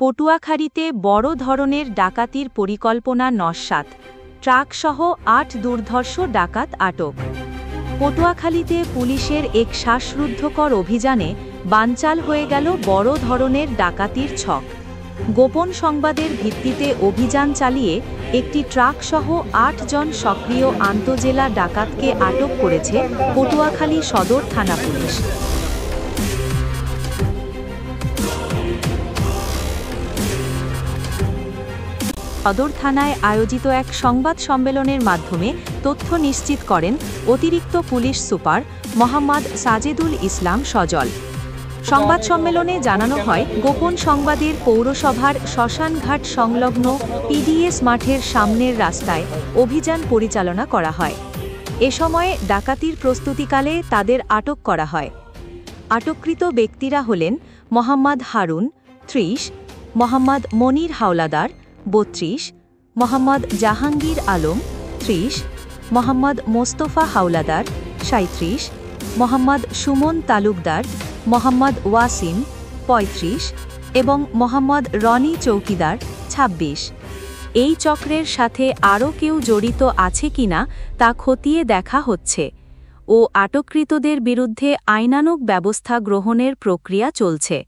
পটুয়াখালীতে বড় ধরনের ডাকাতির পরিকল্পনা নস্যাৎ, ট্রাকসহ ৮ দুর্ধর্ষ ডাকাত আটক। পটুয়াখালীতে পুলিশের এক শ্বাসরুদ্ধকর অভিযানে বানচাল হয়ে গেল বড় ধরনের ডাকাতির ছক। গোপন সংবাদের ভিত্তিতে অভিযান চালিয়ে একটি ট্রাকসহ ৮ জন সক্রিয় আন্তজেলা ডাকাতকে আটক করেছে পটুয়াখালী সদর থানা পুলিশ। সদর থানায় আয়োজিত এক সংবাদ সম্মেলনের মাধ্যমে তথ্য নিশ্চিত করেন অতিরিক্ত পুলিশ সুপার মোহাম্মদ সাজেদুল ইসলাম সজল। সংবাদ সম্মেলনে জানানো হয়, গোপন সংবাদের পৌরসভার শ্মশানঘাট সংলগ্ন পিডিএস মাঠের সামনের রাস্তায় অভিযান পরিচালনা করা হয়। এ সময়ে ডাকাতির প্রস্তুতিকালে তাদের আটক করা হয়। আটককৃত ব্যক্তিরা হলেন মোহাম্মদ হারুন ৩০, মোহাম্মদ মনির হাওলাদার ৩২, মোহাম্মদ জাহাঙ্গীর আলম ৩০, মোহাম্মদ মোস্তফা হাওলাদার ৩৭, মোহাম্মদ সুমন তালুকদার, মোহাম্মদ ওয়াসিম ৩৫ এবং মোহাম্মদ রনি চৌকিদার ২৬। এই চক্রের সাথে আরও কেউ জড়িত আছে কিনা তা খতিয়ে দেখা হচ্ছে ও আটককৃতদের বিরুদ্ধে আইনানুগ ব্যবস্থা গ্রহণের প্রক্রিয়া চলছে।